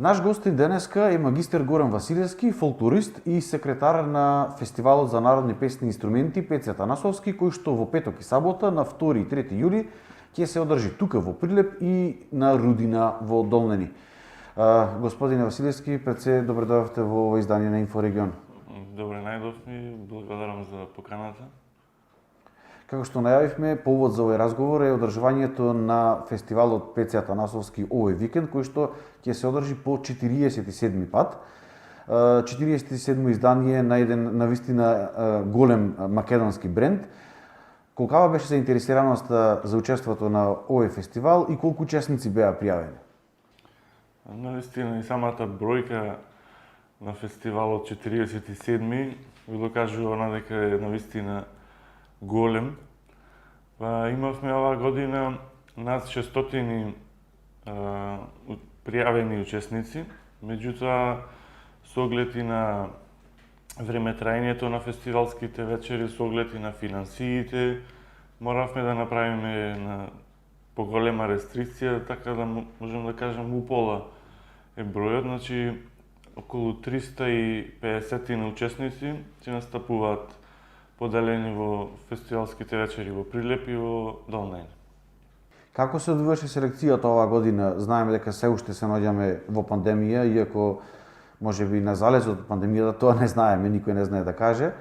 Наш гостин денеска е магистер Горан Василевски, фолклорист и секретар на Фестивалот за народни песни и инструменти Пеце Атанасовски, кој што во петок и сабота на 2 и 3 јули ќе се одржи тука во Прилеп и на Рудина во Долнени. Господине Василевски, пред се добре дојдовте во ова издание на Инфорегион. Добре најдовме, благодарам за поканата. Како што најавивме, повод за овој разговор е одржувањето на фестивалот Пеце Атанасовски овој викенд, кој што ќе се одржи по 47 пат. 47 издание на еден навистина голем македонски бренд. Колкава беше заинтересираноста за учеството на овој фестивал и колку учесници беа пријавени? Навистина и самата бројка на фестивалот 47 ви докажува дека е навистина голем. Имавме оваа година над 600 пријавени учесници, меѓутоа со оглед и на времетраењето на фестивалските вечери, со оглед и на финансиите, моравме да направиме на поголема рестрикција, така да можем да кажем упола е бројот, значи околу 350 учесници ќе настапуваат поделени во фестивалските вечери во Прилеп и во Долнени. Како се одвиваше селекцијата оваа година? Знаеме дека се уште се наоѓаме во пандемија, иако можеби на залезот од пандемијата, тоа не знаеме, никој не знае да каже.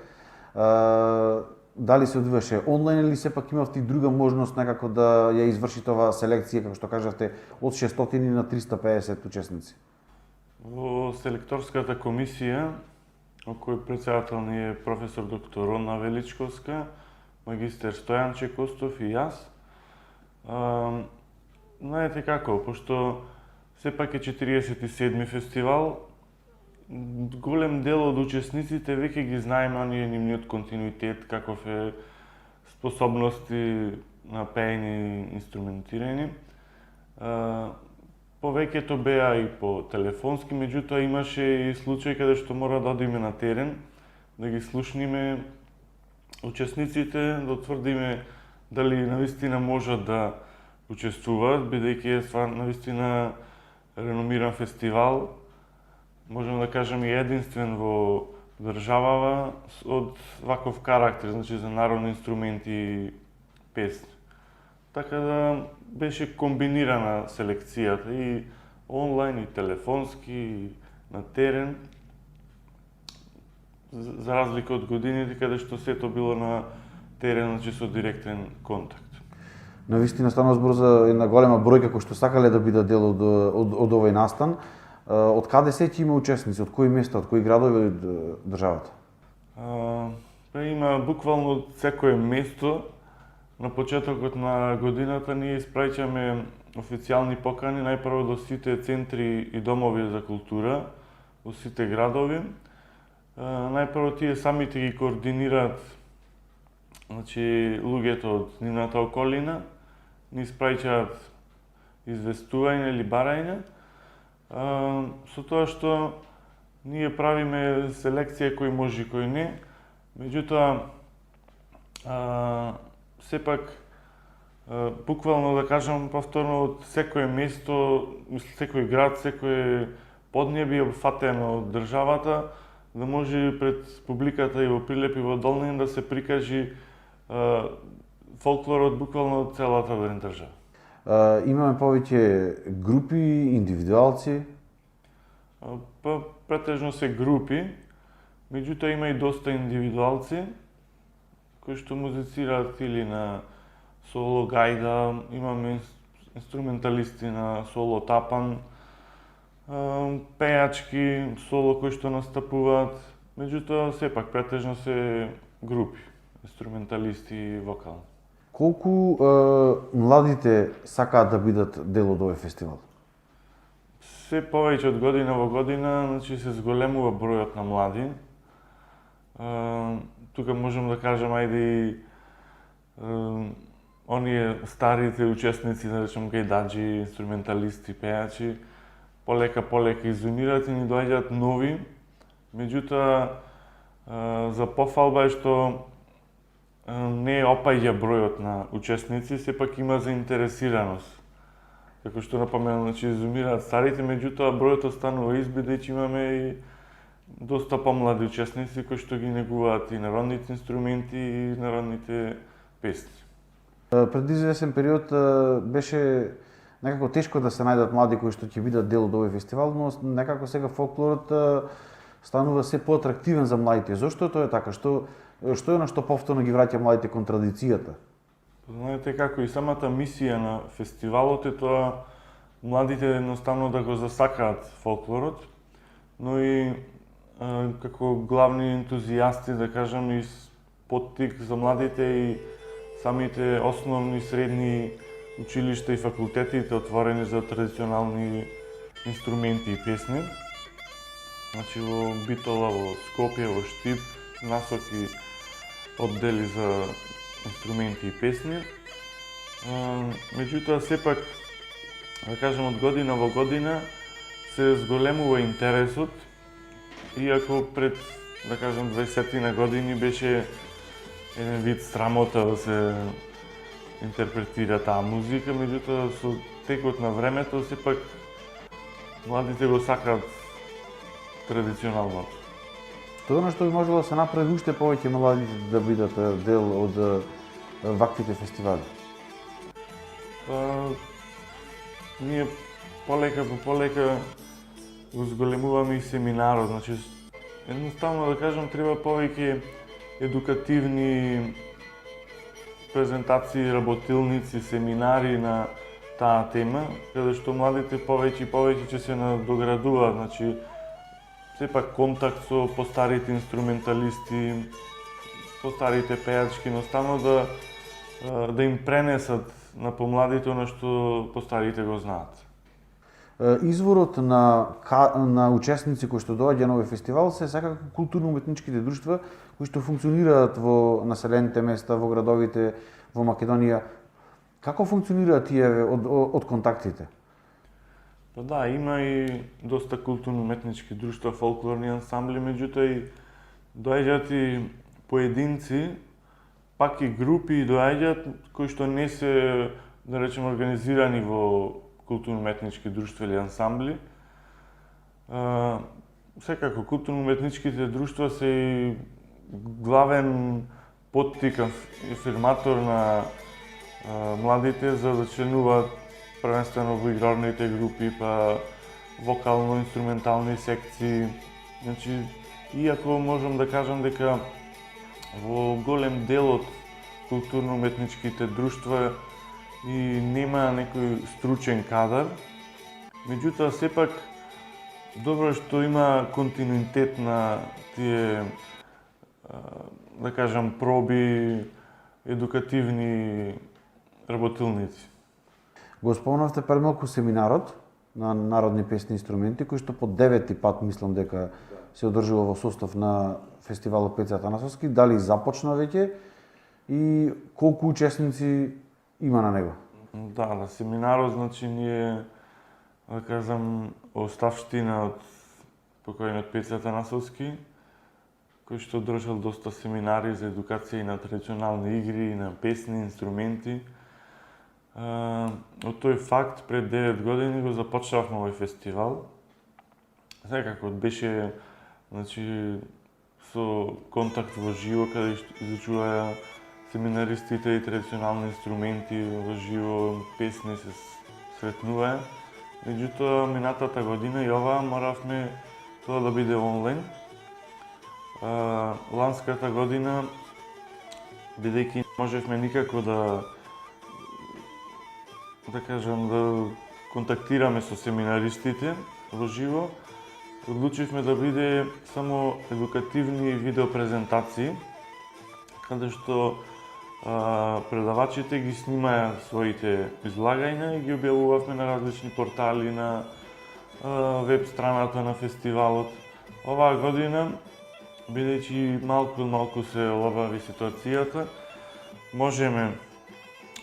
Дали се одвиваше онлайн или сепак имавте и друга можност некако да ја извршите оваа селекција, како што кажавте, од 600 на 350 учесници? Во селекторската комисија, кој председател ни е професор доктор Рона Величковска, магистер Стојан Чекостов и јас. Знаете како, пошто сепак е 47 фестивал, голем дел од учесниците веќе ги знаеме оние нивниот континуитет, каков е способности на пеење и инструментирање. Повеќето беа и по телефонски, меѓутоа имаше и случаи каде што мора да одиме на терен, да ги слушниме учесниците, да утврдиме дали навистина можат да учествуваат, бидејќи е навистина реномиран фестивал, можем да кажеме и единствен во државава од ваков карактер, значи за народни инструменти и песни. Така да беше комбинирана селекцијата и онлайн, и телефонски, и на терен, за разлика од годините каде што сето било на терен, значи со директен контакт. Навистина станува збор за една голема бројка кои што сакале да бидат дел од овој настан. Од каде се има учесници, од кои места, од кои градови од државата? Има буквално од секое место. На почетокот на годината ние испраќаме официјални покани најпрво до сите центри и домови за култура во сите градови. Најпрво тие самите ги координираат, значи луѓето од нивната околина, ни испраќаат известување или барање. Со тоа што ние правиме селекција кој може и кој не, меѓутоа сепак, буквално да кажам повторно, од секое место, секој град, секој поднебје опфатено од државата, да може пред публиката и во Прилеп и во Долнени да се прикажи фолклорот буквално од целата држава. Имаме повеќе групи, индивидуалци? Претежно се групи, меѓутоа има и доста индивидуалци, кои што музицираат или на соло гајда, имаме инструменталисти на соло тапан, пејачки, соло кои што настапуваат, меѓутоа сепак претежно се групи, инструменталисти и вокални. Колку младите сакаат да бидат дел од овој фестивал? Се повеќе од година во година, значи се зголемува бројот на млади. Тука можем да кажем, ајде и оние старите учесници, да речем гајдаџи, инструменталисти, пејачи, полека изумираат и ни доаѓаат нови. Меѓутоа, за пофалба е што не опаѓа бројот на учесници, сепак има заинтересираност. како што напоменав, значи изумираат старите, меѓутоа бројот останува ист бидејќи имаме и доста помлади учесници кои што ги негуваат и народните инструменти и народните песни. Пред извесен период беше некако тешко да се најдат млади кои што ќе бидат дел од овој фестивал, но некако сега фолклорот станува се поатрактивен за младите. Зошто тоа е така? Што е на што повторно ги враќа младите кон традицијата? Знаете како и самата мисија на фестивалот е тоа младите едноставно да го засакаат фолклорот, но и како главни ентузијасти, да кажам, и поттик за младите и самите основни, средни училишта и факултетите отворени за традиционални инструменти и песни. Значи во Битола, во Скопје, во Штип, насоки оддели за инструменти и песни. Меѓутоа, сепак, да кажем, од година во година се зголемува интересот, иако пред, да кажем, 20 години беше еден вид срамота да се интерпретира таа музика, меѓутоа со текот на времето сепак младите го сакаат традиционалното. Тоа на што би можело да се направи уште повеќе младите да бидат дел од ваквите фестивали? Ние полека по полека го зголемуваме и семинарот, значи едноставно да кажам треба повеќе едукативни презентации, работилници, семинари на таа тема, каде што младите повеќе и повеќе ќе се надоградуваат, значи сепак контакт со постарите инструменталисти, постарите пејачки, едноставно да им пренесат на помладите она што постарите го знаат. Изворот на учесници кои што доаѓа на овој фестивал се секако културно-уметничките друштва кои што функционираат во населените места, во градовите, во Македонија. Како функционираат тие од контактите? Па да, има и доста културно-уметнички друштва, фолклорни ансамбли, меѓутоа и доаѓаат и поединци, пак и групи доаѓаат кои што не се, да речеме, организирани во културно-уметнички друштва или ансамбли. Секако, културно-уметничките друштва се и главен поттик, афирматор на младите за да членуваат првенствено во игралните групи, па вокално-инструментални секции. Значи, иако можам да кажам дека во голем дел од културно-уметничките друштва и нема некој стручен кадар, меѓутоа сепак добро што има континуитет на тие, да кажам, проби, едукативни работилници. Го спомнавте премалку семинарот на народни песни и инструменти, кој што по 9-ти пат мислам дека се одржува во состав на фестивалот Петје Атанасовски. Дали започна веќе и колку учесници има на него? Да, на семинарот, значи ние, да кажам, оставштина од покојниот Петје Атанасовски, кој што одржал доста семинари за едукација и на традиционални игри, и на песни, инструменти. Од тој факт, пред 9 години го започнавме овој фестивал. Секако беше, значи, со контакт во живо, каде изучуваа семинаристите и традиционални инструменти во живо, песни се сретнуваа. Меѓутоа, минатата година и оваа моравме тоа да биде онлайн. Ланската година, бидејќи не можевме никако да кажам, да контактираме со семинаристите во живо, одлучивме да биде само едукативни видеопрезентации, каде што предавачите ги снимаја своите излагања и ги објавувавме на различни портали, на веб страната на фестивалот. Оваа година, бидејќи малку се олабави ситуацијата, можеме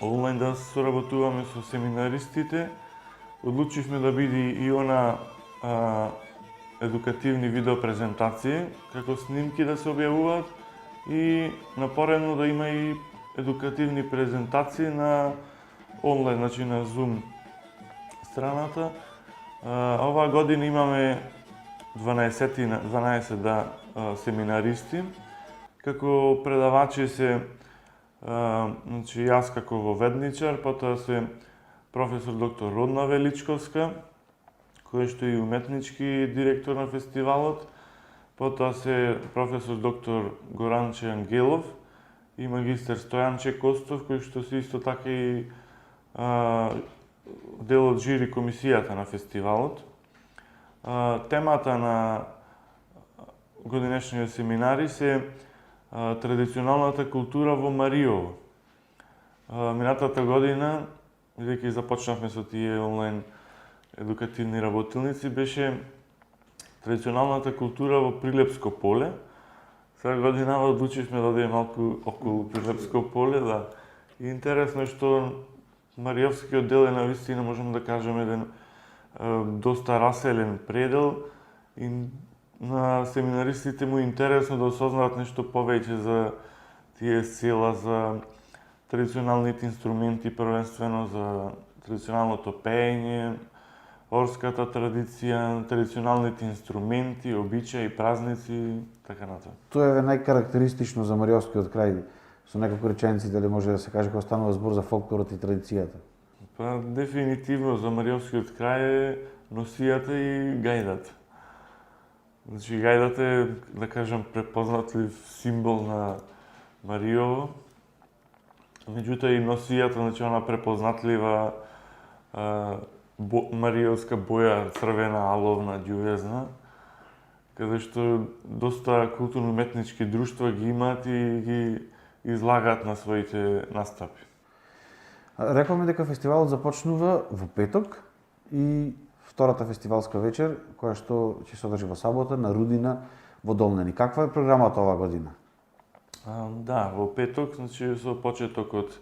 онлайн да соработуваме со семинаристите. Одлучивме да биде и она едукативни видеопрезентации, како снимки да се објавуваат и напоредно да има и едукативни презентации на онлайн, значи на Zoom страната. Оваа година имаме 12 семинаристи. Како предавачи се значи јас како воведничар, потоа се професор доктор Родна Величковска, кој што е и уметнички директор на фестивалот, потоа се професор доктор Горанче Ангелов и магистер Стојанче Костов, кои што се исто така и дел од жири комисијата на фестивалот. Темата на годинешниот семинари се традиционалната култура во Мариово. Минатата година, бидејќи започнавме со тие онлайн едукативни работилници, беше традиционалната култура во Прилепско поле. Сега годинава одлучивме да одиме малку околу Прилепско поле, да. И интересно е што Мариовскиот дел е навистина, можеме да кажеме, еден доста раселен предел и на семинаристите му е интересно да осознаат нешто повеќе за тие села, за традиционалните инструменти, првенствено за традиционалното пеење, орската традиција, традиционалните инструменти, обичаи, празници, така натаму. Тоа е најкарактеристично за Мариовскиот крај, со неколку реченици, дали може да се каже кога станува збор за фолклорот и традицијата? Па дефинитивно за Мариовскиот крај е носијата и гајдата. Значи гајдата е, да кажам, препознатлив символ на Мариово. Меѓутоа и носијата, значи она препознатлива мариовска боја, црвена, аловна, ѓувезна, каде што доста културно-уметнички друштва ги имаат и ги излагаат на своите настапи. Рековме дека фестивалот започнува во петок и втората фестивалска вечер, која што ќе се одржи во сабота на Рудина во Долнени. Каква е програмата оваа година? Да, во петок, значи со почеток од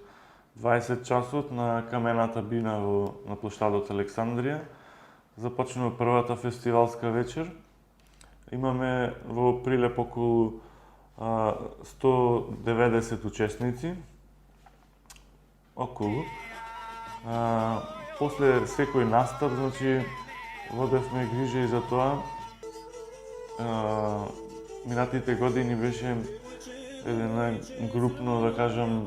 20 часот на камената бина на плоштадот Александрија, започнува првата фестивалска вечер. Имаме во Прилеп околу 190 учесници. Околу. После секој настап, значи, водевме грижа и за тоа. Минатите години беше еден групно, да кажам,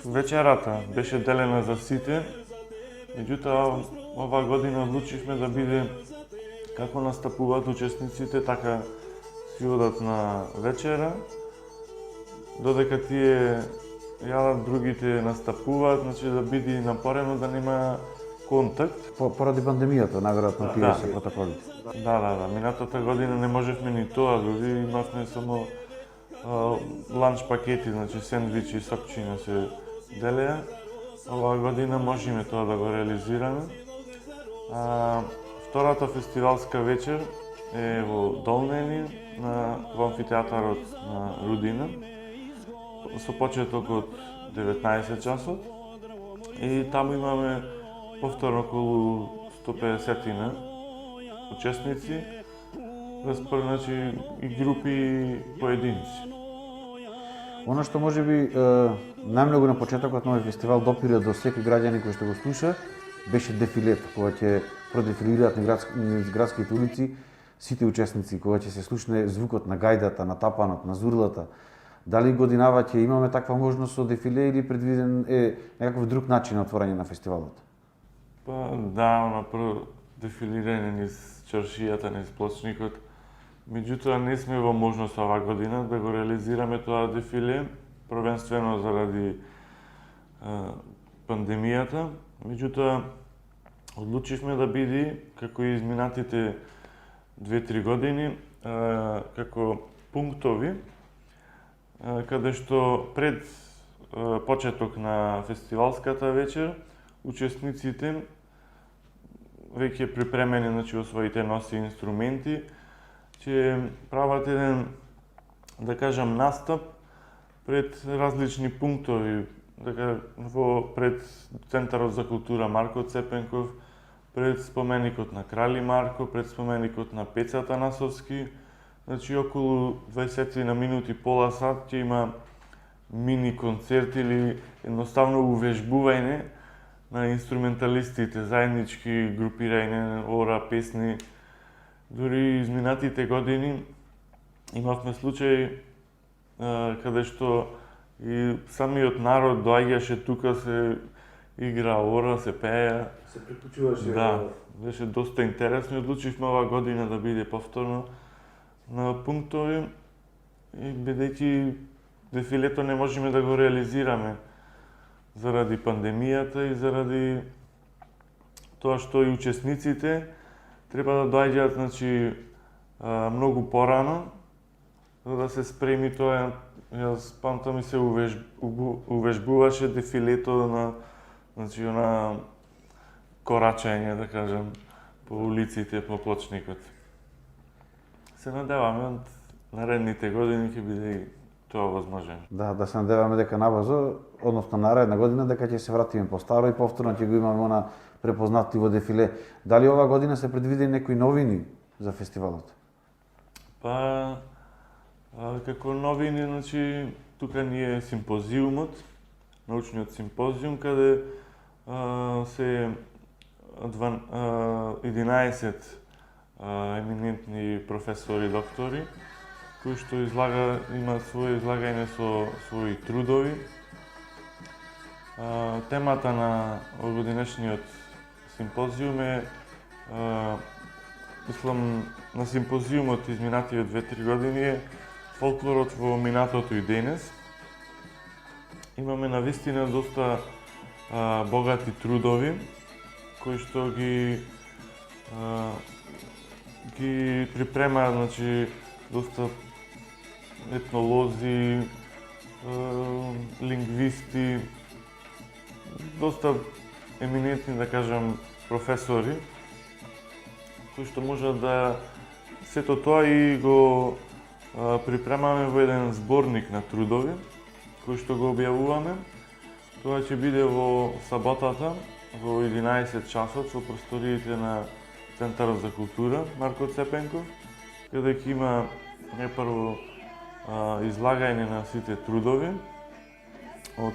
вечерата беше делена за сите, меѓутоа оваа година одлучивме да биде како настапуваат учесниците, така си одат на вечера, додека тие јадат, другите настапуваат, значи да биде напорено, да нема контакт. Поради пандемијата, најверојатно тие се протоколите. Да. Минатата година не можевме ни тоа, дури имавме само ланч пакети, значи сендвичи и сокчиња се делеа. Оваа година можеме тоа да го реализираме. Втората фестивалска вечер е во Долнени, во амфитеатарот на Рудина, со почеток од 19 часот. И таму имаме повторно околу 150 учесници, значи и групи и поединци. Оно што може би најмногу на почетокот на овој фестивал допира до секој граѓанин кој што го слуша, беше дефилето, кога ќе продефилираат низ градските улици сите учесници, кога ќе се слушне звукот на гајдата, на тапанот, на зурлата. Дали годинава ќе имаме таква можност со дефиле или предвиден е некаков друг начин на отворање на фестивалот? Па да, на прво дефилирање низ чаршијата, низ плочникот. Меѓутоа не сме во можност оваа година да го реализираме тоа дефиле, првенствено заради пандемијата. Меѓутоа одлучивме да биде, како и изминатите 2-3 години, како пунктови, каде што пред почеток на фестивалската вечер, учесниците веќе припремени, значи, во своите носи инструменти, ќе прават еден, да кажам, настап пред различни пунктови, пред Центарот за култура Марко Цепенков, пред споменикот на Крали Марко, пред споменикот на Пеца Танасовски. Значи, околу 20 на минути, пола сат ќе има мини концерт или едноставно увежбување на инструменталистите, заеднички групирање, ора, песни. Дури изминатите години имавме случај каде што и самиот народ доаѓаше тука, се игра ора, се пее. Се приклучуваше. Да, беше доста интересно и одлучивме оваа година да биде повторно на пунктови, и бидејќи дефилето не можеме да го реализираме заради пандемијата и заради тоа што и учесниците треба да доаѓаат, значи, многу порано, за да се спреми тоа. Јас памтам и се увежбуваше дефилето на, значи, она корачање, да кажам, по улиците, по плочникот. Се надеваме од наредните години ќе биде и тоа возможно. Да се надеваме дека набрзо, односно наредна година, дека ќе се вратиме по-старо и повторно ќе го имаме она препознатливо дефиле. Дали ова година се предвидени некои новини за фестивалот? Па, како новини, значи, тука ни е симпозиумот, научниот симпозиум, каде се 11 еминентни професори, доктори, кои што имаат своје излагање со своји трудови. Темата на овогодинешниот симпозиум е, мислам, на симпозиумот изминативе 2-3 години е фолклорот во минатото и денес. Имаме навистина доста богати трудови, кои што ги припремаат, значи, доста етнолози, лингвисти, доста еминентни, да кажам, професори, кои што можат да сето тоа и го припремаме во еден зборник на трудови, кој што го објавуваме. Тоа ќе биде во саботата, во 11 часот, со просториите на Центарот за култура Марко Цепенков, каде ќе има прво излагање на сите трудови од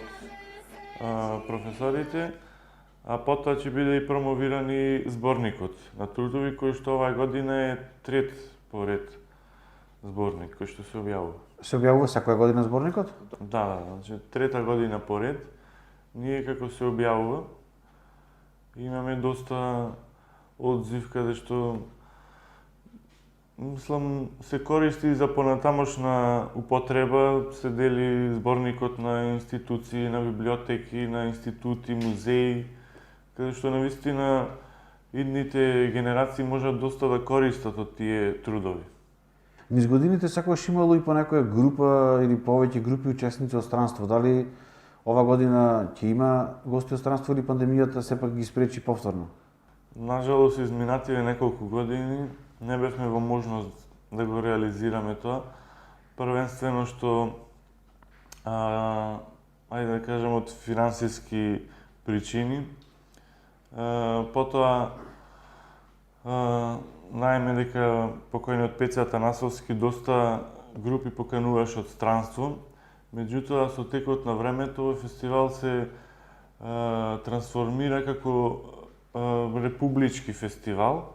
професорите, а потоа ќе биде и промовиран и зборникот на трудови, кој што оваа година е трет поред зборник кој што се објавува. Се објавува секоја година зборникот? Да, значи трета година поред ние како се објавува. Имаме доста одзив каде што, мислам, се користи за понатамошна употреба, се дели зборникот на институции, на библиотеки, на институти, музеи, каде што навистина идните генерации можат доста да користат од тие трудови. Низ годините секогаш имало и по некоја група или повеќе групи учесници од странство. Дали ова година ќе има гости од странство или пандемијата сепак ги спречи повторно? Нажалост, изминативе неколку години не бевме во можност да го реализираме тоа. Првенствено што, ајде да кажем, од финансиски причини. Потоа, знаеме дека покојниот Пеце Атанасовски доста групи покануваше од странство. Меѓутоа, со текот на времето, овој фестивал се трансформира како републички фестивал,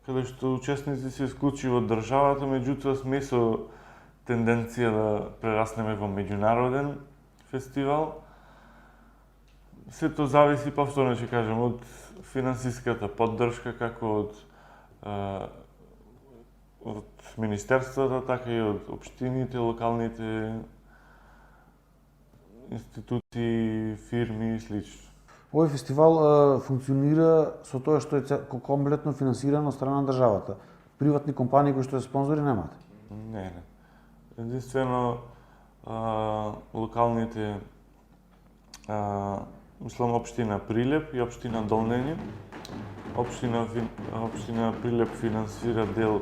каде што учесници се исклучиво од државата, меѓутоа сме со тенденција да прераснеме во меѓународен фестивал. Сето зависи, повторно ќе кажем, од финансиската поддршка, како од министерствата, така и од општините, локалните институции, фирми и слично. Овој фестивал функционира со тоа што е комплетно финансиран од страна на државата. Приватни компании кои што се спонзори немаат? Не. Единствено локалните, мислам, општина Прилеп и општина Долнење. Општина Прилеп финансира дел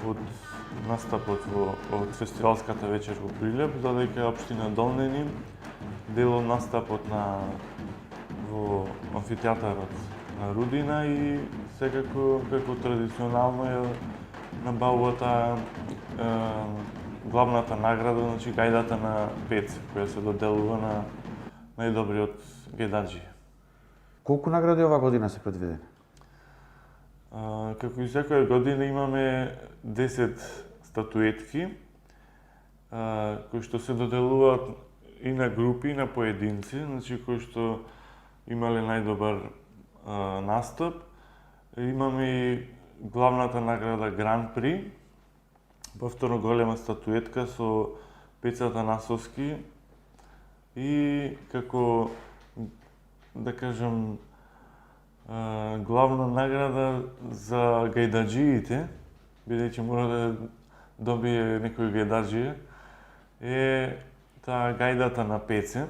од настапот од фестивалската вечер во Прилеп, додека општина Долнење дел од настапот во амфитеатарот на Рудина и секако како традиционално ја набавува таа главната награда, значи гајдата на ПЕЦ, која се доделува на најдобриот гајдаџи. Колку награди оваа година се предвидени? Како и секоја година имаме 10 статуетки, кои што се доделуваат и на групи, и на поединци, значи кои што имале најдобар настап. Имаме и главната награда Гран При, повторно голема статуетка со Пеца Атанасовски и како, да кажам, главна награда за гајдаџиите, бидејќи мора да добие некој гајдаџија, е таа гајдата на Пеце,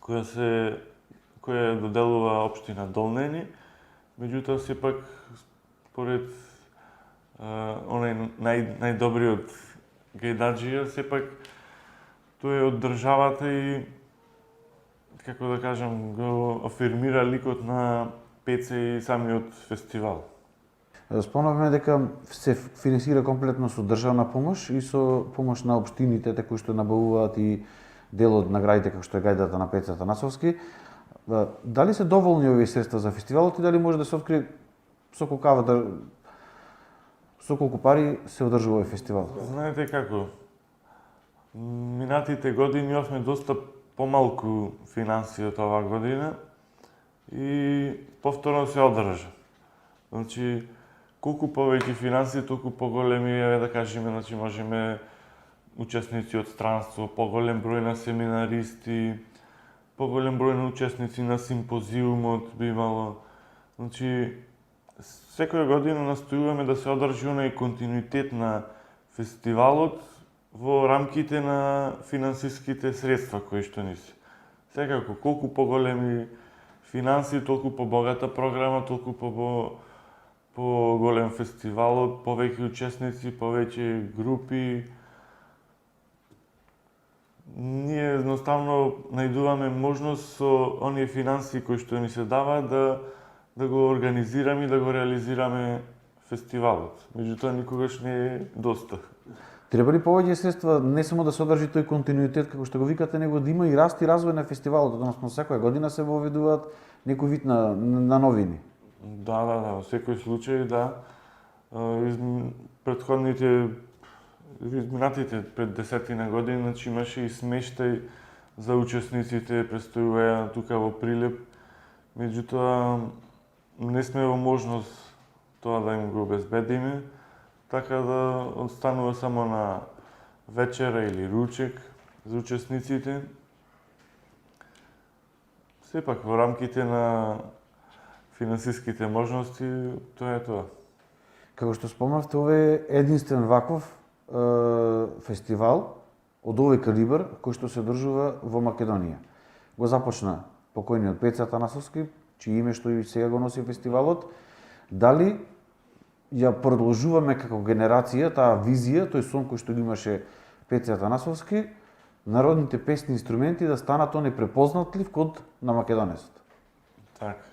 која доделува општина Долнени, меѓутоа сепак според онај најдобриот гајдаџија, сепак тој е од државата и, како да кажам, го афирмира ликот на Пеце и самиот фестивал. Спомнавме дека се финансира комплетно со државна помош и со помош на општините кои што набавуваат и дел од наградите како што е гајдата на Пеца Атанасовски. Дали се доволни овие средства за фестивалот и дали може да се открие со колку пари се одржува овој фестивал? Знаете како, минатите години имавме доста помалку финансии од оваа година и повторно се одржа. Значи, колку повеќе финансии, толку поголеми, да кажеме, значи можеме учесници од странство, поголем број на семинаристи, поголем број на учесници на симпозиумот би имало. Значи, секоја година настојуваме да се одржи онај континуитет на фестивалот во рамките на финансиските средства кои што ни се. Секако, колку поголеми финансии, толку побогата програма, толку по-голем фестивалот, повеќе учесници, повеќе групи. Ние едноставно најдуваме можност со оние финансии кои што ни се даваат да го организираме и да го реализираме фестивалот. Меѓутоа никогаш не е доста. Треба ли повеќе средства не само да се одржи тој континуитет како што го викате, него да има и раст и развој на фестивалот, односно секоја година се воведуваат некој вид на новини? Да, во секој случај, да. Изминатите пред 10 години, значи имаше и смештај за учесниците, престојуваја тука во Прилеп. Меѓутоа, не сме во можност тоа да им го обезбедиме, така да останува само на вечера или ручек за учесниците. Сепак во рамките на финансиските можности, тоа е тоа. Како што спомнавте, ова е единствен ваков фестивал од овој калибар кој што се одржува во Македонија. Го започна покојниот Пеца Атанасовски, чие име што и сега го носи фестивалот. Дали ја продолжуваме како генерација таа визија, тој сон кој што го имаше Пеца Атанасовски, народните песни инструменти да станат оној препознатлив код на македонецот? Така.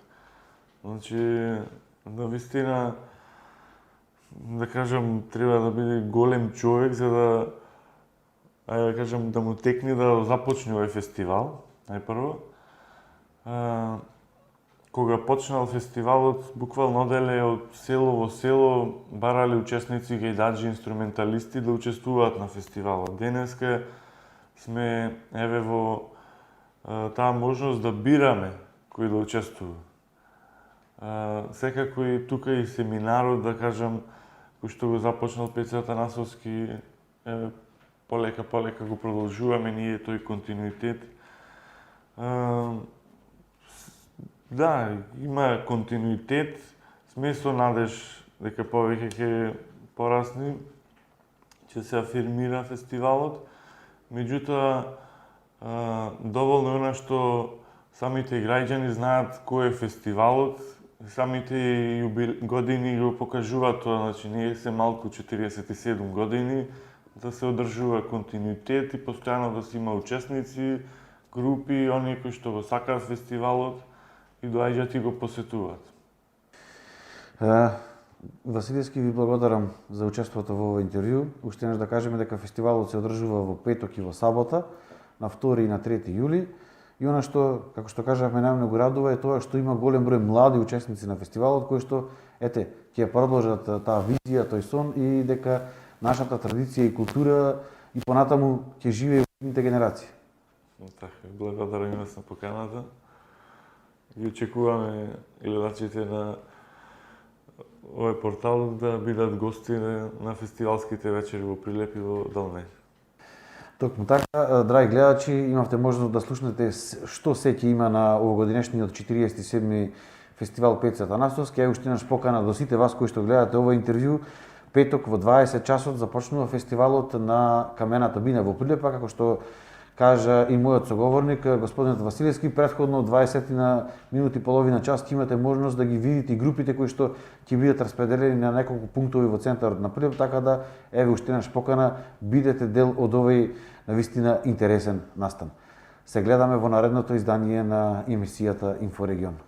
Значи, навистина, да кажам, треба да биде голем човек за да кажам, да му текне да започне овој фестивал, најпрво. Кога почнал фестивалот, буквално оделе од село во село, барале учесници, гајдаџи, инструменталисти да учествуваат на фестивалот. Денеска сме во таа можност да бираме кој да учествува. Секако и тука и семинарот, да кажам, кој што го започнал Пеца Атанасовски, полека го продолжуваме ние тој континуитет. Да, има континуитет, сме со надеж дека повеќе ќе порасни, ќе се афирмира фестивалот. Меѓутоа, доволно е она што самите граѓани знаат кој е фестивалот, самите години го покажуваат тоа, значи ние се малку 47 години, да се одржува континуитет и постојано да се има учесници, групи, оние кои што го сакаат фестивалот и доаѓаат и го посетуваат. Василевски, ви благодарам за учеството во овој интервју. Уште еднаш да кажеме дека фестивалот се одржува во петок и во сабота, на 2 и на 3 јули. И она што, како што кажавме, најмногу радува е тоа што има голем број млади учесници на фестивалот кои што ќе ја продолжат таа визија, тој сон и дека нашата традиција и култура и понатаму ќе живее во идните генерации. Така, благодарам и вас на поканата. Ги очекуваме гледачите на овој портал да бидат гости на фестивалските вечери во Прилеп и во Долнеј. Токму така, драги гледачи, имавте можност да слушнете што се ќе има на овогодинешниот 47-ми фестивал Пеци Атанасовски. Ја уште еднаш покана до сите вас кои што гледате овој интервју. Петок во 20 часот започнува фестивалот на Камената бина во Прилеп, како што кажа и мојот соговорник, господинот Василевски, претходно 20 на минути половина час ќе имате можност да ги видите и групите кои што ќе бидат распределени на неколку пунктови во центарот на Прилеп, така да еве уште еднаш покана, бидете дел од овој навистина интересен настан. Се гледаме во наредното издание на емисијата Инфорегион.